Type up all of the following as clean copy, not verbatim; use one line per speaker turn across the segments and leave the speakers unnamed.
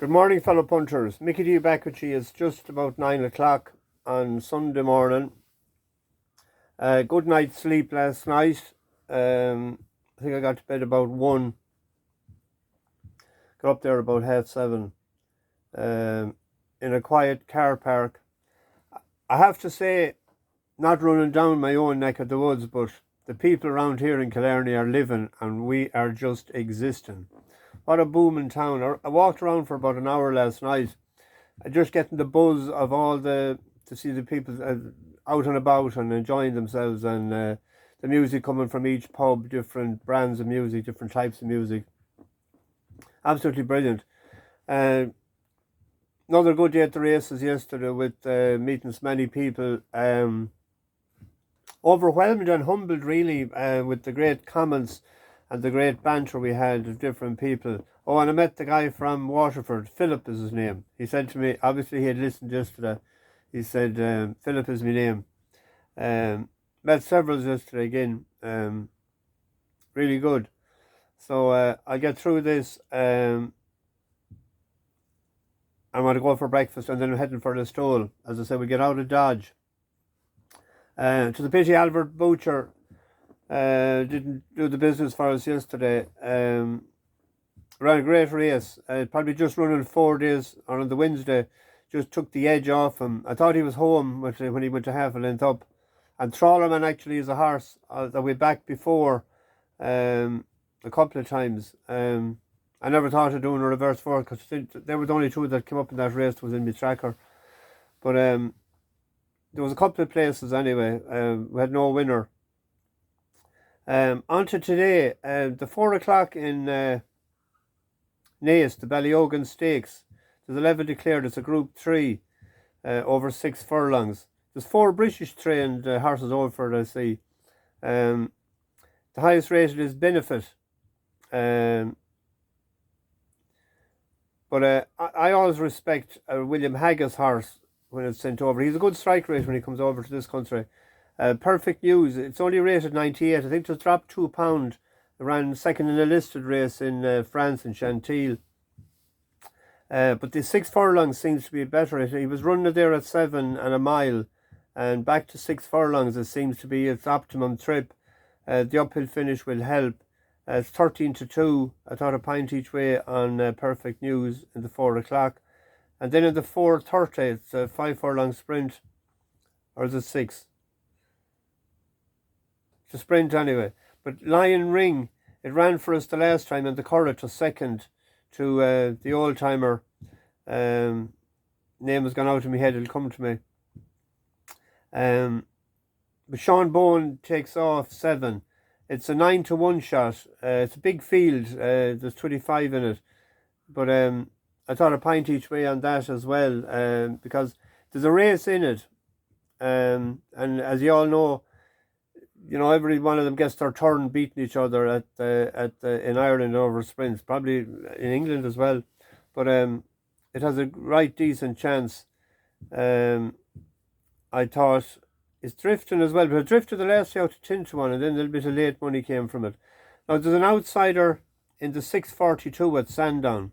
Good morning, fellow punters. Mickey D back with you. It's just about 9 o'clock on Sunday morning. Good night's sleep last night. I think I got to bed about 1. Got up there about 7:30 in a quiet car park. I have to say, not running down my own neck of the woods, but the people around here in Killarney are living and we are just existing. What a booming town. I walked around for about an hour last night, just getting the buzz of all to see the people out and about and enjoying themselves, and the music coming from each pub, different brands of music, different types of music. Absolutely brilliant. Another good day at the races yesterday with meeting so many people. Overwhelmed and humbled really with the great comments and the great banter we had of different people. Oh, and I met the guy from Waterford. Philip is his name. He said to me, obviously he had listened yesterday, he said, Philip is my name. Met several yesterday again. Really good. So I'll get through this. I want to go for breakfast and then I'm heading for the stole. As I said, we get out of Dodge. To the pity Albert Butcher didn't do the business for us yesterday. Ran a great race. Probably just running 4 days on the Wednesday. Just took the edge off him. I thought he was home when he went to half a length up. And Trawlerman actually is a horse that we backed before a couple of times. I never thought of doing a reverse forward because they were the only two that came up in that race that was in my tracker. But there was a couple of places anyway. We had no winner. On to today, the 4 o'clock in Naas, the Ballyogan Stakes. There's 11 declared. It's a Group 3 over 6 furlongs. There's 4 British trained horses over for it, I see. The highest rated is Benefit. But I always respect William Haggis' horse when it's sent over. He's a good strike rate when he comes over to this country. Perfect News, it's only rated 98. I think it was dropped £2. Ran second in a listed race in France in Chantilly. But the 6 furlongs seems to be better. He was running it there at 7 and a mile, and back to 6 furlongs it seems to be its optimum trip. The uphill finish will help. It's 13-2. I thought a pint each way on Perfect News in the 4 o'clock. And then in the 4:30, it's a 5 furlong sprint. Or is it 6? It's a sprint anyway. But Lion Ring, it ran for us the last time, and the Courage was second to the old timer. Name has gone out of my head, it'll come to me. But Sean Bowen takes off 7. It's a 9-1 shot. It's a big field. There's 25 in it. But I thought a pint each way on that as well, because there's a race in it. And as you all know, every one of them gets their turn beating each other in Ireland over sprints, probably in England as well. But it has a right decent chance. I thought it's drifting as well, but it drifted the last day out to 10-1, and then a little bit of late money came from it. Now there's an outsider in the 6:42 at Sandown.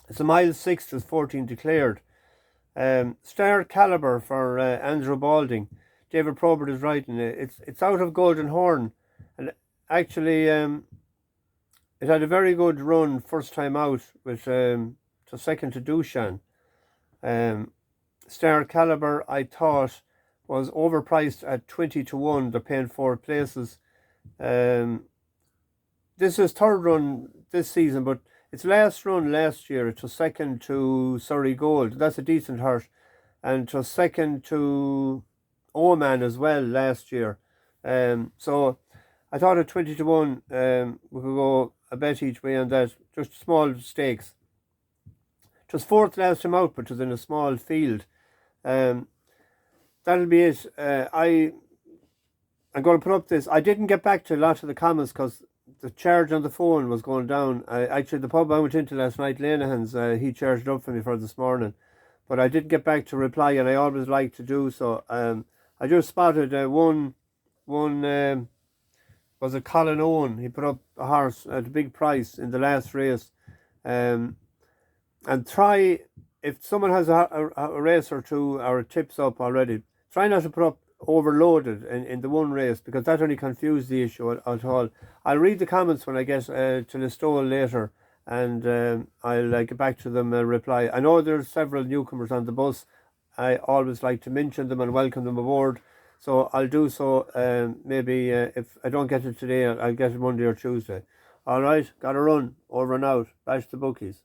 It's a mile 6, there's 14 declared. Star Calibre for Andrew Balding. David Probert is riding it. It's out of Golden Horn, and actually it had a very good run first time out with to second to Dushan. Star Calibre, I thought, was overpriced at 20-1. They're paying 4 places. This is third run this season, but its last run last year, it was second to Surrey Gold. That's a decent horse, and it was second to Oman as well last year. So I thought at 20-1 we could go a bet each way on that, just small stakes. It was 4th last time out, but it was in a small field. That'll be it. I'm going to put up this. I didn't get back to a lot of the comments because the charge on the phone was going down. Actually, the pub I went into last night, Lenahan's, he charged up for me for this morning, but I didn't get back to reply, and I always like to do so. I just spotted one was a Colin Owen. He put up a horse at a big price in the last race. And try, if someone has a race or two or tips up already, try not to put up overloaded in the one race, because that only confused the issue at all. I'll read the comments when I get to Listowel later, and I'll get back to them and reply. I know there's several newcomers on the bus. I always like to mention them and welcome them aboard. So I'll do so. Maybe if I don't get it today, I'll get it Monday or Tuesday. All right, got to run. Over and out. Bash the bookies.